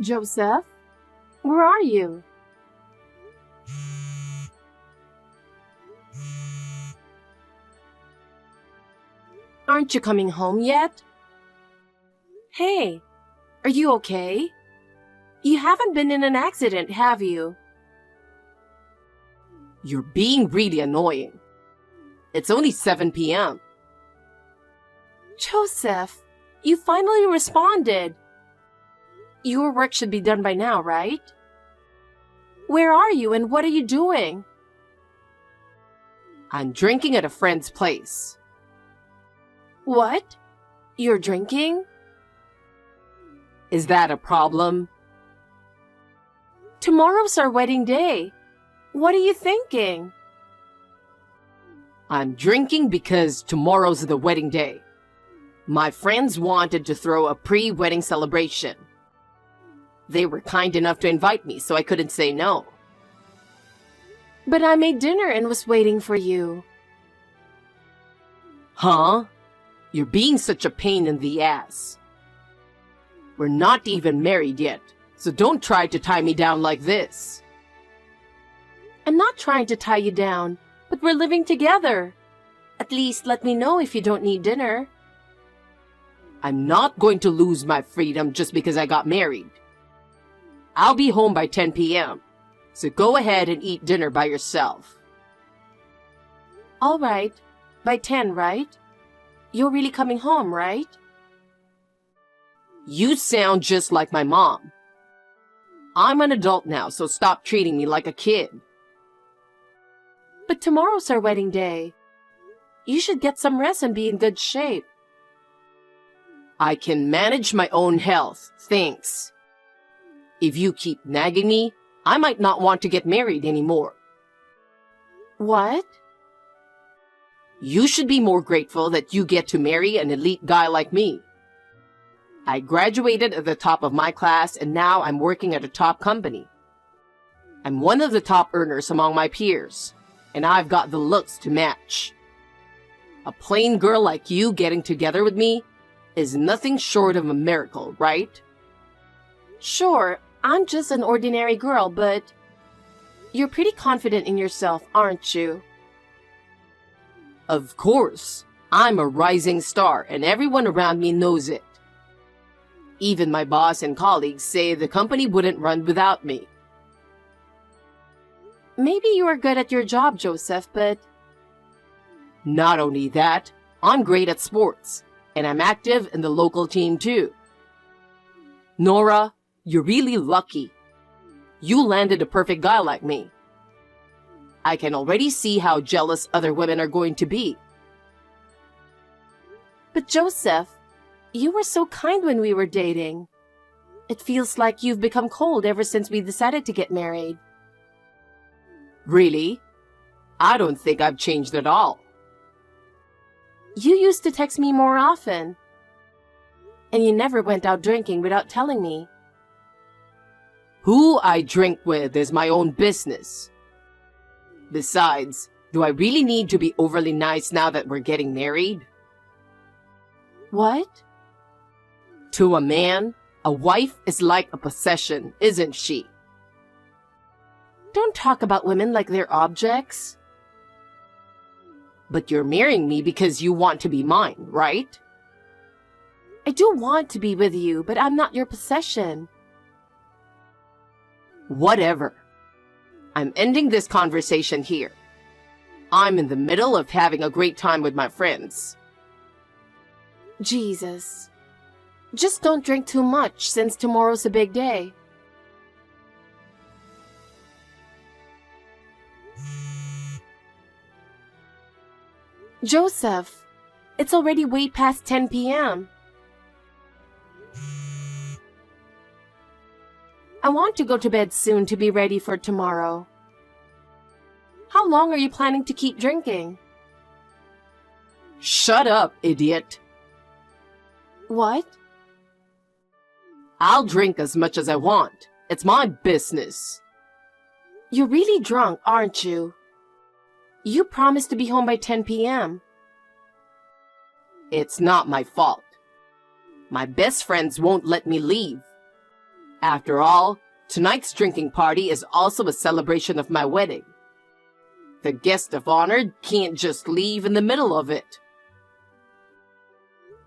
Joseph, where are you? Aren't you coming home yet? Hey, are you okay? You haven't been in an accident, have you? You're being really annoying. It's only 7 p.m. Joseph, you finally responded. Your work should be done by now, right? Where are you and what are you doing? I'm drinking at a friend's place. What? You're drinking? Is that a problem? Tomorrow's our wedding day. What are you thinking? I'm drinking because tomorrow's the wedding day. My friends wanted to throw a pre-wedding celebration. They were kind enough to invite me, so I couldn't say no. But I made dinner and was waiting for you. Huh? You're being such a pain in the ass. We're not even married yet, so don't try to tie me down like this. I'm not trying to tie you down, but we're living together. At least let me know if you don't need dinner. I'm not going to lose my freedom just because I got married. I'll be home by 10 p.m., so go ahead and eat dinner by yourself. All right, by 10, right? You're really coming home, right? You sound just like my mom. I'm an adult now, so stop treating me like a kid. But tomorrow's our wedding day. You should get some rest and be in good shape. I can manage my own health, thanks. If you keep nagging me, I might not want to get married anymore. What? You should be more grateful that you get to marry an elite guy like me. I graduated at the top of my class and now I'm working at a top company. I'm one of the top earners among my peers, and I've got the looks to match. A plain girl like you getting together with me is nothing short of a miracle, right? Sure, I'm just an ordinary girl, but you're pretty confident in yourself, aren't you? Of course, I'm a rising star and everyone around me knows it. Even my boss and colleagues say the company wouldn't run without me. Maybe you are good at your job, Joseph, but... Not only that, I'm great at sports, and I'm active in the local team too. Nora, you're really lucky. You landed a perfect guy like me. I can already see how jealous other women are going to be. But Joseph, you were so kind when we were dating. It feels like you've become cold ever since we decided to get married. Really? I don't think I've changed at all. You used to text me more often. And you never went out drinking without telling me. Who I drink with is my own business. Besides, do I really need to be overly nice now that we're getting married? What? To a man, a wife is like a possession, isn't she? Don't talk about women like they're objects. But you're marrying me because you want to be mine, right? I do want to be with you, but I'm not your possession. Whatever. I'm ending this conversation here. I'm in the middle of having a great time with my friends. Jesus. Just don't drink too much since tomorrow's a big day. Joseph, it's already way past 10 p.m. I want to go to bed soon to be ready for tomorrow. How long are you planning to keep drinking? Shut up, idiot. What? I'll drink as much as I want. It's my business. You're really drunk, aren't you? You promised to be home by 10 p.m. It's not my fault. My best friends won't let me leave. After all, tonight's drinking party is also a celebration of my wedding. The guest of honor can't just leave in the middle of it.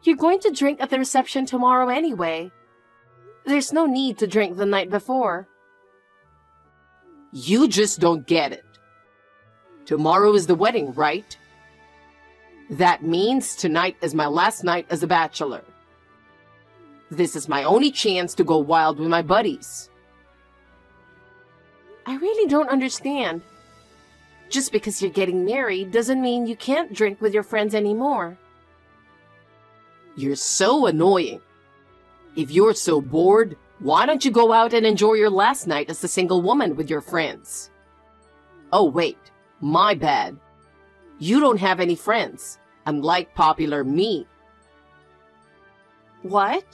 You're going to drink at the reception tomorrow anyway. There's no need to drink the night before. You just don't get it. Tomorrow is the wedding, right? That means tonight is my last night as a bachelor. This is my only chance to go wild with my buddies. I really don't understand. Just because you're getting married doesn't mean you can't drink with your friends anymore. You're so annoying. If you're so bored, why don't you go out and enjoy your last night as a single woman with your friends? Oh wait, my bad. You don't have any friends, unlike popular me. What?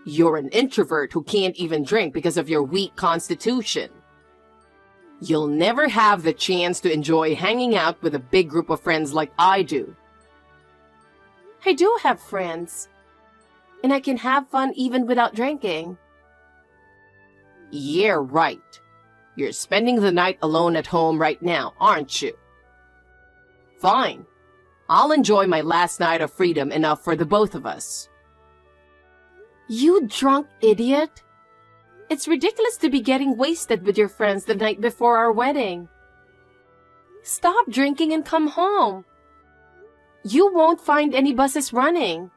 You're an introvert who can't even drink because of your weak constitution. You'll never have the chance to enjoy hanging out with a big group of friends like I do. I do have friends. And I can have fun even without drinking. Yeah, right. You're spending the night alone at home right now, aren't you? Fine. I'll enjoy my last night of freedom enough for the both of us. You drunk idiot! It's ridiculous to be getting wasted with your friends the night before our wedding. Stop drinking and come home. You won't find any buses running,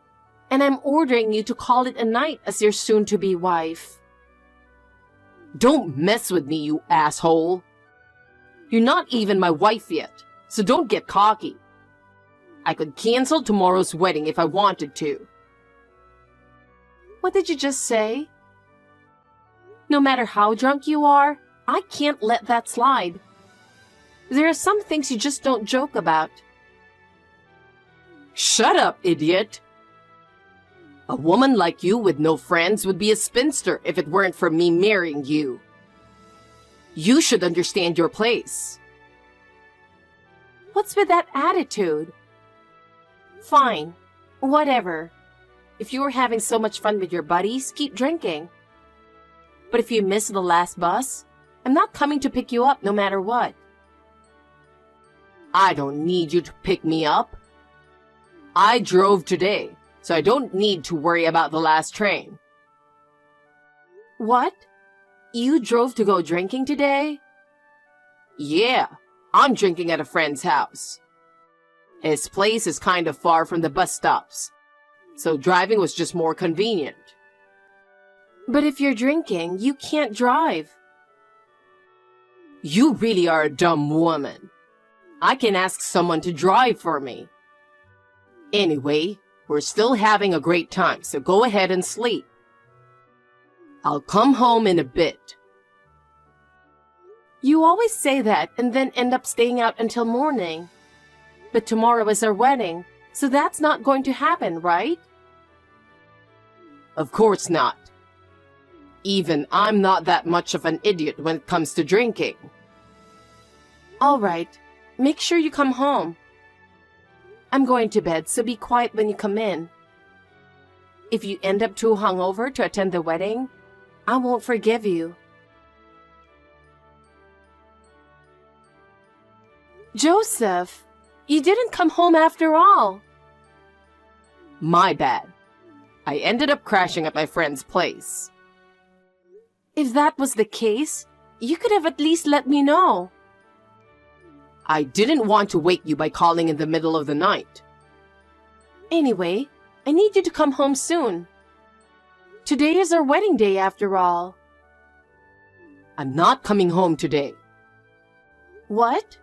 and I'm ordering you to call it a night as your soon-to-be wife. Don't mess with me, you asshole. You're not even my wife yet, so don't get cocky. I could cancel tomorrow's wedding if I wanted to. What did you just say? No matter how drunk you are, I can't let that slide. There are some things you just don't joke about. Shut up, idiot! A woman like you with no friends would be a spinster if it weren't for me marrying you. You should understand your place. What's with that attitude? Fine, whatever. If you were having so much fun with your buddies, keep drinking. But if you miss the last bus, I'm not coming to pick you up no matter what. I don't need you to pick me up. I drove today, so I don't need to worry about the last train. What? You drove to go drinking today? Yeah, I'm drinking at a friend's house. His place is kind of far from the bus stops, so driving was just more convenient. But if you're drinking, you can't drive. You really are a dumb woman. I can ask someone to drive for me. Anyway, we're still having a great time, so go ahead and sleep. I'll come home in a bit. You always say that and then end up staying out until morning. But tomorrow is our wedding, so that's not going to happen, right? Of course not. Even I'm not that much of an idiot when it comes to drinking. All right, make sure you come home. I'm going to bed, so be quiet when you come in. If you end up too hungover to attend the wedding, I won't forgive you. Joseph, you didn't come home after all. My bad. I ended up crashing at my friend's place. If that was the case, you could have at least let me know. I didn't want to wake you by calling in the middle of the night. Anyway, I need you to come home soon. Today is our wedding day after all. I'm not coming home today. What?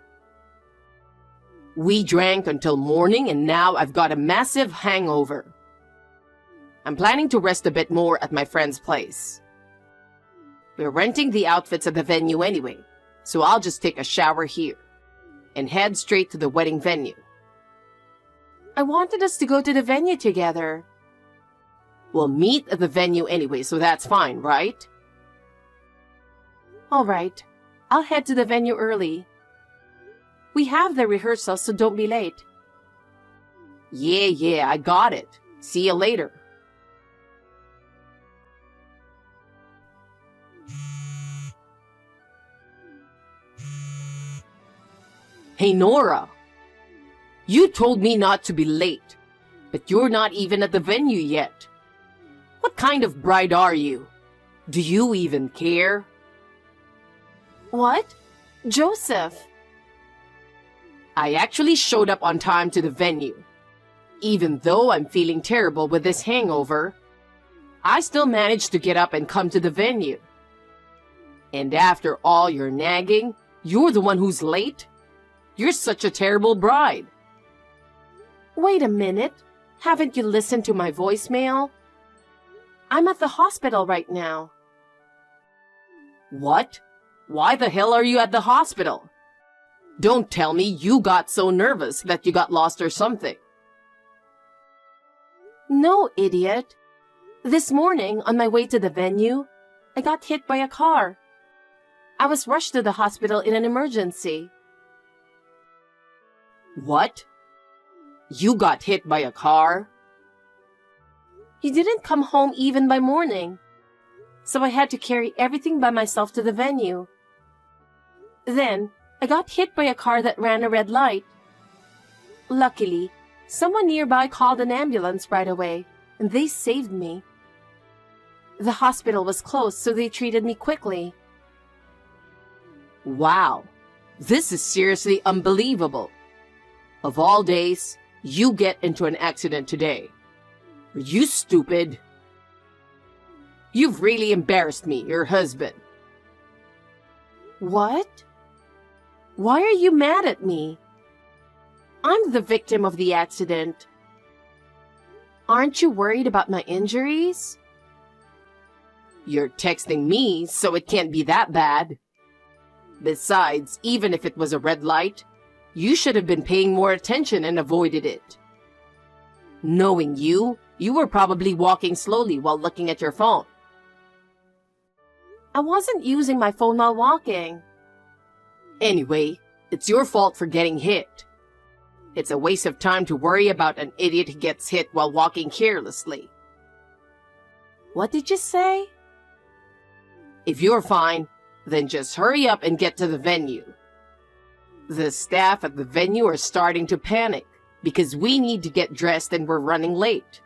We drank until morning and now I've got a massive hangover. I'm planning to rest a bit more at my friend's place. We're renting the outfits at the venue anyway, so I'll just take a shower here and head straight to the wedding venue. I wanted us to go to the venue together. We'll meet at the venue anyway, so that's fine, right? All right, I'll head to the venue early. We have the rehearsal, so don't be late. Yeah, I got it. See you later. Hey, Nora. You told me not to be late, but you're not even at the venue yet. What kind of bride are you? Do you even care? What? Joseph? I actually showed up on time to the venue. Even though I'm feeling terrible with this hangover, I still managed to get up and come to the venue. And after all your nagging, you're the one who's late? You're such a terrible bride. Wait a minute. Haven't you listened to my voicemail? I'm at the hospital right now. What? Why the hell are you at the hospital? Don't tell me you got so nervous that you got lost or something. No, idiot. This morning, on my way to the venue, I got hit by a car. I was rushed to the hospital in an emergency. What? You got hit by a car? He didn't come home even by morning, so I had to carry everything by myself to the venue. Then, I got hit by a car that ran a red light. Luckily, someone nearby called an ambulance right away, and they saved me. The hospital was closed, so they treated me quickly. Wow, this is seriously unbelievable. Of all days, you get into an accident today. Are you stupid? You've really embarrassed me, your husband. What? Why are you mad at me? I'm the victim of the accident. Aren't you worried about my injuries? You're texting me, so it can't be that bad. Besides, even if it was a red light, you should have been paying more attention and avoided it. Knowing you were probably walking slowly while looking at your phone. I wasn't using my phone while walking. Anyway, it's your fault for getting hit. It's a waste of time to worry about an idiot who gets hit while walking carelessly. What did you say? If you're fine, then just hurry up and get to the venue. The staff at the venue are starting to panic because we need to get dressed and we're running late.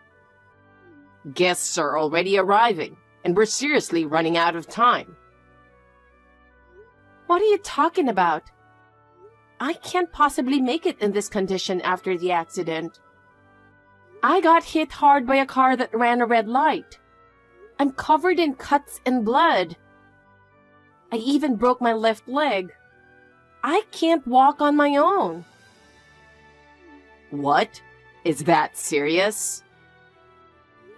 Guests are already arriving and we're seriously running out of time. What are you talking about? I can't possibly make it in this condition after the accident. I got hit hard by a car that ran a red light. I'm covered in cuts and blood. I even broke my left leg. I can't walk on my own. What? Is that serious?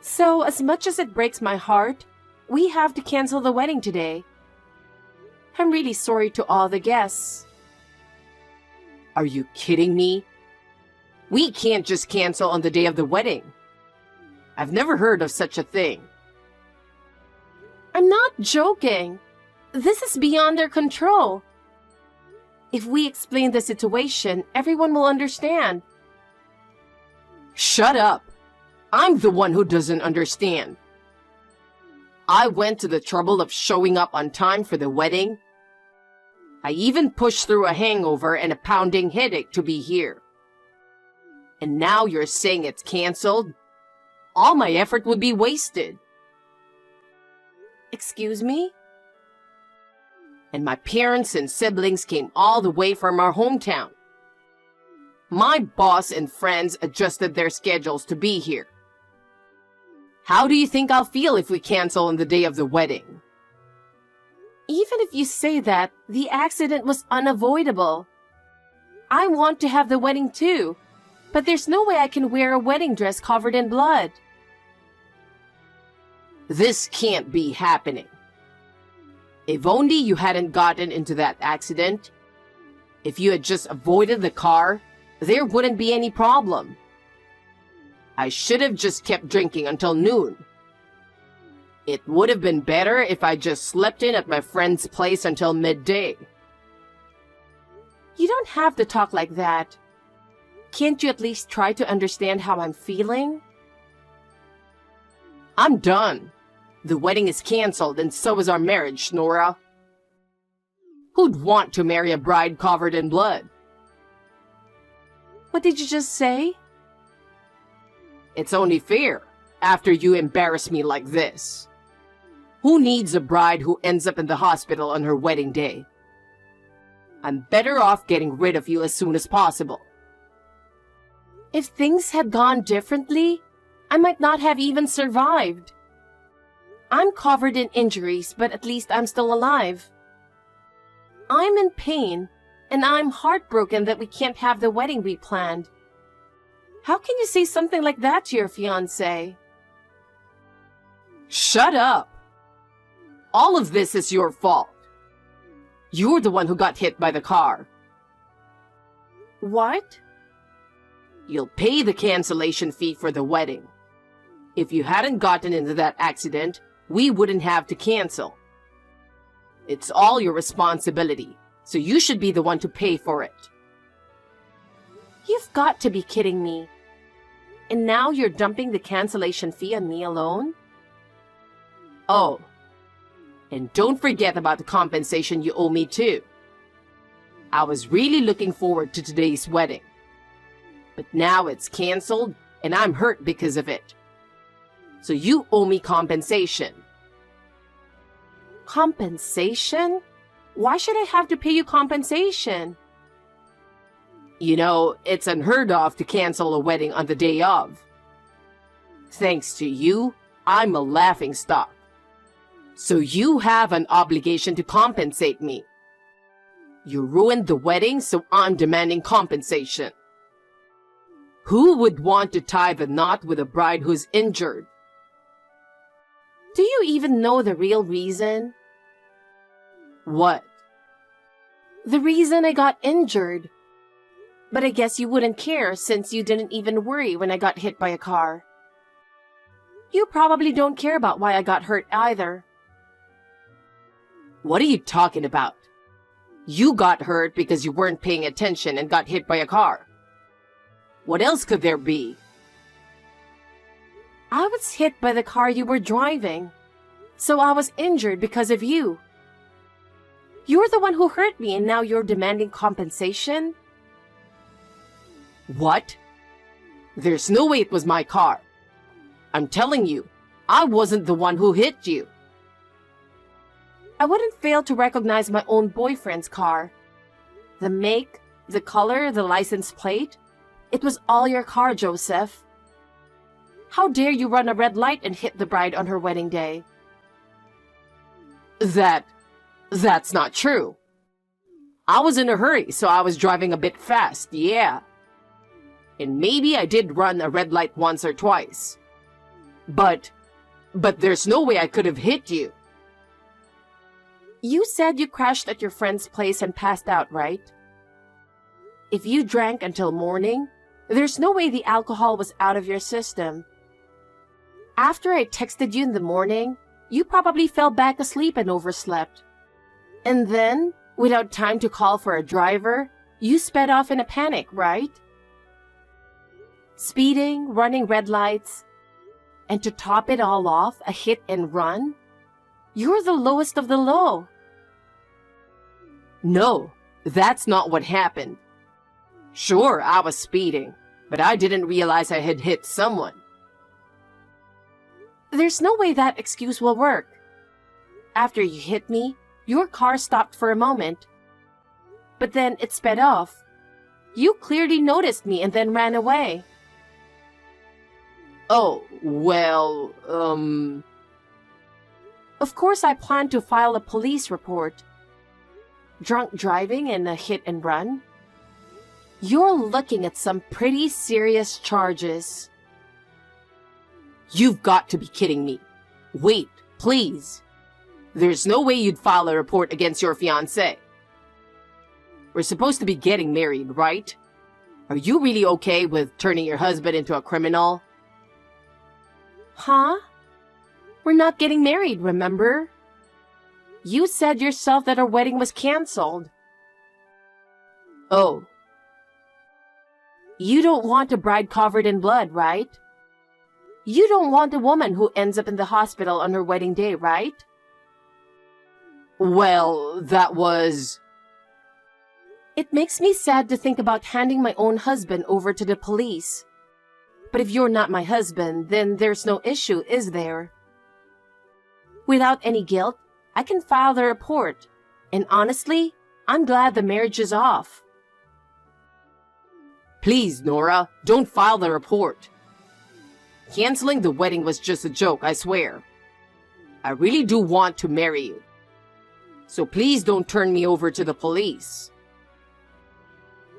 So, as much as it breaks my heart, we have to cancel the wedding today. I'm really sorry to all the guests. Are you kidding me? We can't just cancel on the day of the wedding. I've never heard of such a thing. I'm not joking. This is beyond our control. If we explain the situation, everyone will understand. Shut up. I'm the one who doesn't understand. I went to the trouble of showing up on time for the wedding. I even pushed through a hangover and a pounding headache to be here. And now you're saying it's canceled? All my effort would be wasted. Excuse me? And my parents and siblings came all the way from our hometown. My boss and friends adjusted their schedules to be here. How do you think I'll feel if we cancel on the day of the wedding? Even if you say that, the accident was unavoidable. I want to have the wedding too, but there's no way I can wear a wedding dress covered in blood. This can't be happening. If only you hadn't gotten into that accident, if you had just avoided the car, there wouldn't be any problem. I should have just kept drinking until noon. It would have been better if I just slept in at my friend's place until midday. You don't have to talk like that. Can't you at least try to understand how I'm feeling? I'm done. The wedding is canceled and so is our marriage, Nora. Who'd want to marry a bride covered in blood? What did you just say? It's only fair after you embarrass me like this. Who needs a bride who ends up in the hospital on her wedding day? I'm better off getting rid of you as soon as possible. If things had gone differently, I might not have even survived. I'm covered in injuries, but at least I'm still alive. I'm in pain, and I'm heartbroken that we can't have the wedding we planned. How can you say something like that to your fiancé? Shut up! All of this is your fault. You're the one who got hit by the car. What? You'll pay the cancellation fee for the wedding. If you hadn't gotten into that accident, we wouldn't have to cancel. It's all your responsibility, so you should be the one to pay for it. You've got to be kidding me. And now you're dumping the cancellation fee on me alone? Oh, and don't forget about the compensation you owe me too. I was really looking forward to today's wedding. But now it's canceled and I'm hurt because of it. So you owe me compensation. Compensation? Why should I have to pay you compensation? You know, it's unheard of to cancel a wedding on the day of. Thanks to you, I'm a laughingstock. So you have an obligation to compensate me. You ruined the wedding, so I'm demanding compensation. Who would want to tie the knot with a bride who's injured? Do you even know the real reason? What? The reason I got injured. But I guess you wouldn't care since you didn't even worry when I got hit by a car. You probably don't care about why I got hurt either. What are you talking about? You got hurt because you weren't paying attention and got hit by a car. What else could there be? I was hit by the car you were driving, so I was injured because of you. You're the one who hurt me and now you're demanding compensation? What? There's no way it was my car. I'm telling you, I wasn't the one who hit you. I wouldn't fail to recognize my own boyfriend's car. The make, the color, the license plate. It was all your car, Joseph. How dare you run a red light and hit the bride on her wedding day? That's not true. I was in a hurry, so I was driving a bit fast, yeah. And maybe I did run a red light once or twice. But there's no way I could have hit you. You said you crashed at your friend's place and passed out, right? If you drank until morning, there's no way the alcohol was out of your system. After I texted you in the morning, you probably fell back asleep and overslept. And then, without time to call for a driver, you sped off in a panic, right? Speeding, running red lights, and to top it all off, a hit and run? You're the lowest of the low. No, that's not what happened. Sure, I was speeding, but I didn't realize I had hit someone. There's no way that excuse will work. After you hit me, your car stopped for a moment. But then it sped off. You clearly noticed me and then ran away. Oh, well, Of course I plan to file a police report. Drunk driving and a hit and run? You're looking at some pretty serious charges. You've got to be kidding me. Wait, please. There's no way you'd file a report against your fiancé. We're supposed to be getting married, right? Are you really okay with turning your husband into a criminal? Huh? We're not getting married, remember? You said yourself that our wedding was canceled. Oh. You don't want a bride covered in blood, right? You don't want a woman who ends up in the hospital on her wedding day, right? Well, that was... It makes me sad to think about handing my own husband over to the police. But if you're not my husband, then there's no issue, is there? Without any guilt, I can file the report. And honestly, I'm glad the marriage is off. Please, Nora, don't file the report. Canceling the wedding was just a joke, I swear. I really do want to marry you. So please don't turn me over to the police.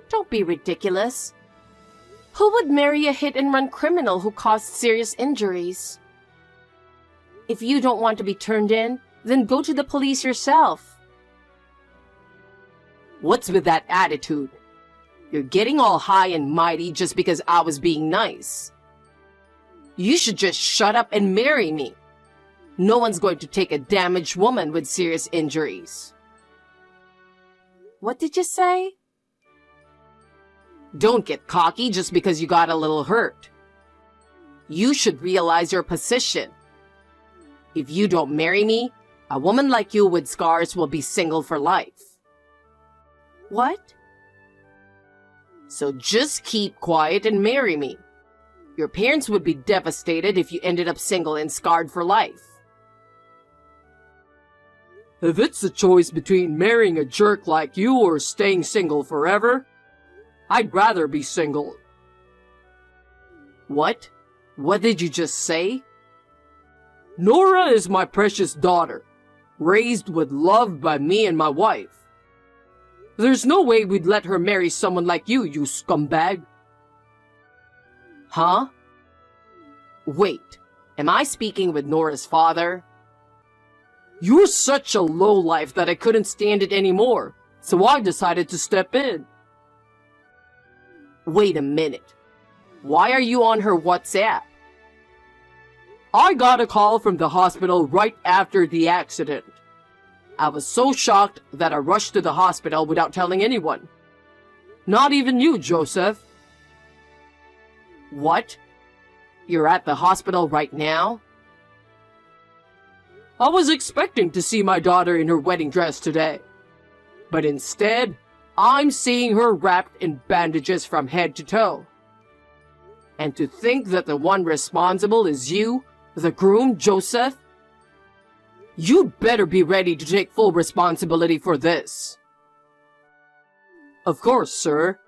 Don't be ridiculous. Who would marry a hit-and-run criminal who caused serious injuries? If you don't want to be turned in, then go to the police yourself. What's with that attitude? You're getting all high and mighty just because I was being nice. You should just shut up and marry me. No one's going to take a damaged woman with serious injuries. What did you say? Don't get cocky just because you got a little hurt. You should realize your position. If you don't marry me, a woman like you with scars will be single for life. What? So just keep quiet and marry me. Your parents would be devastated if you ended up single and scarred for life. If it's a choice between marrying a jerk like you or staying single forever, I'd rather be single. What? What did you just say? Nora is my precious daughter, raised with love by me and my wife. There's no way we'd let her marry someone like you scumbag. Huh? Wait, am I speaking with Nora's father? You're such a lowlife that I couldn't stand it anymore, so I decided to step in. Wait a minute. Why are you on her WhatsApp? I got a call from the hospital right after the accident. I was so shocked that I rushed to the hospital without telling anyone. Not even you, Joseph. What? You're at the hospital right now? I was expecting to see my daughter in her wedding dress today. But instead, I'm seeing her wrapped in bandages from head to toe. And to think that the one responsible is you, the groom, Joseph? You'd better be ready to take full responsibility for this. Of course, sir.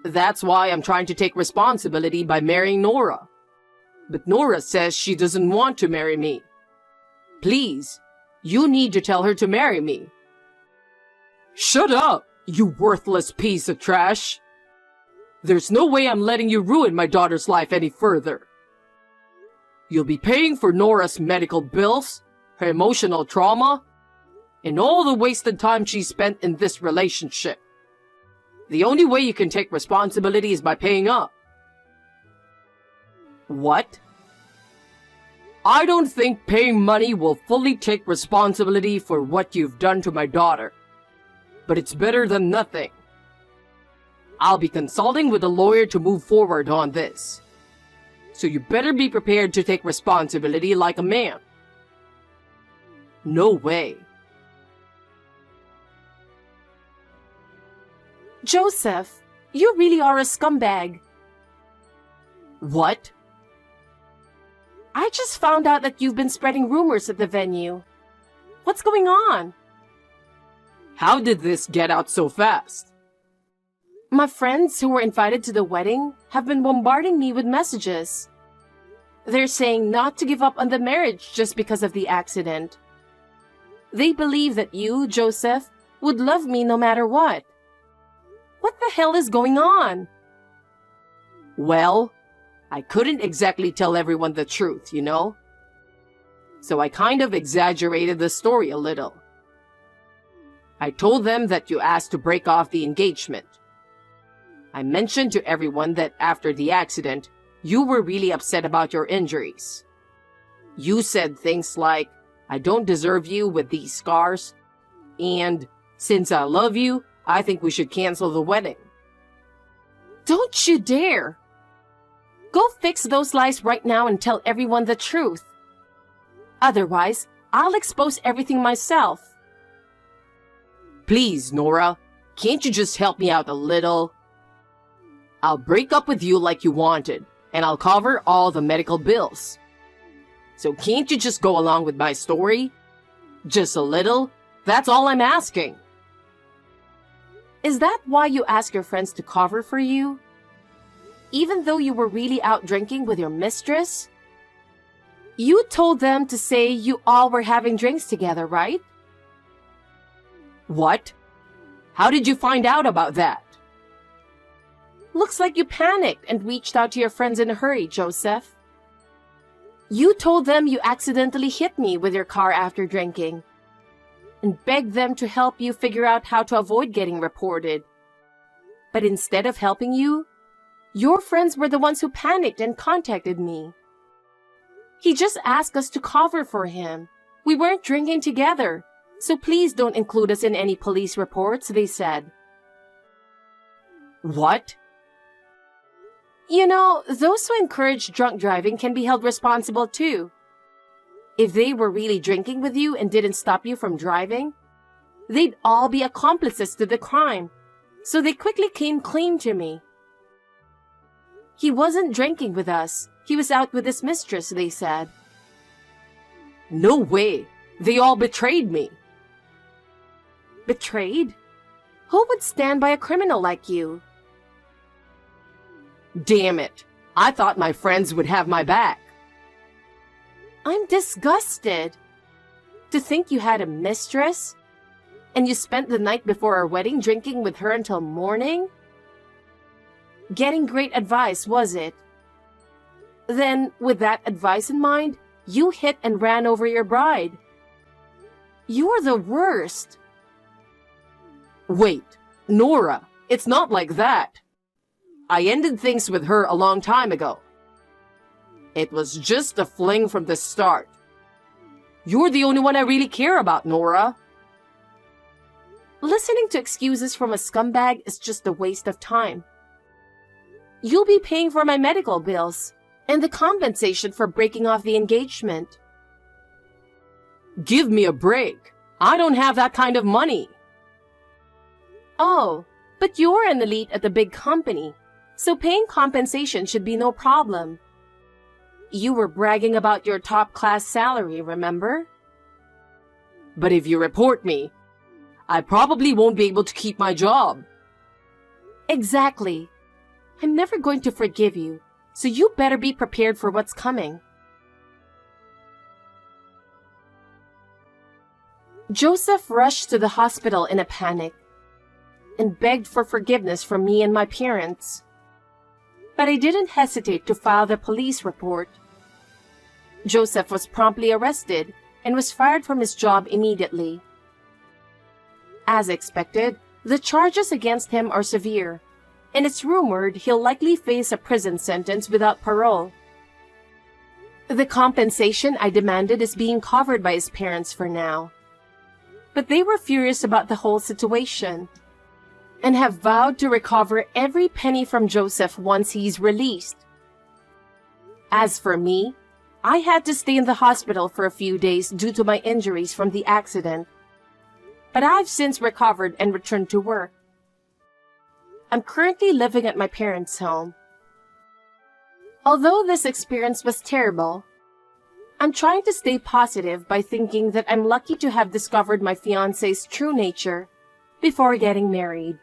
That's why I'm trying to take responsibility by marrying Nora. But Nora says she doesn't want to marry me. Please, you need to tell her to marry me. Shut up, you worthless piece of trash. There's no way I'm letting you ruin my daughter's life any further. You'll be paying for Nora's medical bills, her emotional trauma, and all the wasted time she spent in this relationship. The only way you can take responsibility is by paying up. What? I don't think paying money will fully take responsibility for what you've done to my daughter. But it's better than nothing. I'll be consulting with a lawyer to move forward on this. So you better be prepared to take responsibility like a man. No way. Joseph, you really are a scumbag. What? I just found out that you've been spreading rumors at the venue. What's going on? How did this get out so fast? My friends who were invited to the wedding have been bombarding me with messages. They're saying not to give up on the marriage just because of the accident. They believe that you, Joseph, would love me no matter what. What the hell is going on? Well, I couldn't exactly tell everyone the truth, you know? So I kind of exaggerated the story a little. I told them that you asked to break off the engagement. I mentioned to everyone that after the accident, you were really upset about your injuries. You said things like, I don't deserve you with these scars, and since I love you, I think we should cancel the wedding. Don't you dare! Go fix those lies right now and tell everyone the truth. Otherwise, I'll expose everything myself. Please, Nora, Can't you just help me out a little? I'll break up with you like you wanted, and I'll cover all the medical bills. So can't you just go along with my story? Just a little? That's all I'm asking. Is that why you ask your friends to cover for you? Even though you were really out drinking with your mistress? You told them to say you all were having drinks together, right? What? How did you find out about that? Looks like you panicked and reached out to your friends in a hurry, Joseph. You told them you accidentally hit me with your car after drinking and begged them to help you figure out how to avoid getting reported. But instead of helping you, your friends were the ones who panicked and contacted me. He just asked us to cover for him. We weren't drinking together, so please don't include us in any police reports, they said. What? You know, those who encourage drunk driving can be held responsible too. If they were really drinking with you and didn't stop you from driving, they'd all be accomplices to the crime, so they quickly came clean to me. He wasn't drinking with us. He was out with his mistress, they said. No way. They all betrayed me. Betrayed? Who would stand by a criminal like you? Damn it. I thought my friends would have my back. I'm disgusted. To think you had a mistress? And you spent the night before our wedding drinking with her until morning? Getting great advice, was it? Then, with that advice in mind, you hit and ran over your bride. You're the worst. Wait, Nora, it's not like that. I ended things with her a long time ago. It was just a fling from the start. You're the only one I really care about, Nora. Listening to excuses from a scumbag is just a waste of time. You'll be paying for my medical bills and the compensation for breaking off the engagement. Give me a break. I don't have that kind of money. Oh, but you're an elite at the big company, so paying compensation should be no problem. You were bragging about your top-class salary, remember? But if you report me, I probably won't be able to keep my job. Exactly. I'm never going to forgive you, so you better be prepared for what's coming. Joseph rushed to the hospital in a panic and begged for forgiveness from me and my parents. But I didn't hesitate to file the police report. Joseph was promptly arrested and was fired from his job immediately. As expected, the charges against him are severe, and it's rumored he'll likely face a prison sentence without parole. The compensation I demanded is being covered by his parents for now. But they were furious about the whole situation and have vowed to recover every penny from Joseph once he's released. As for me, I had to stay in the hospital for a few days due to my injuries from the accident, but I've since recovered and returned to work. I'm currently living at my parents' home. Although this experience was terrible, I'm trying to stay positive by thinking that I'm lucky to have discovered my fiancé's true nature before getting married.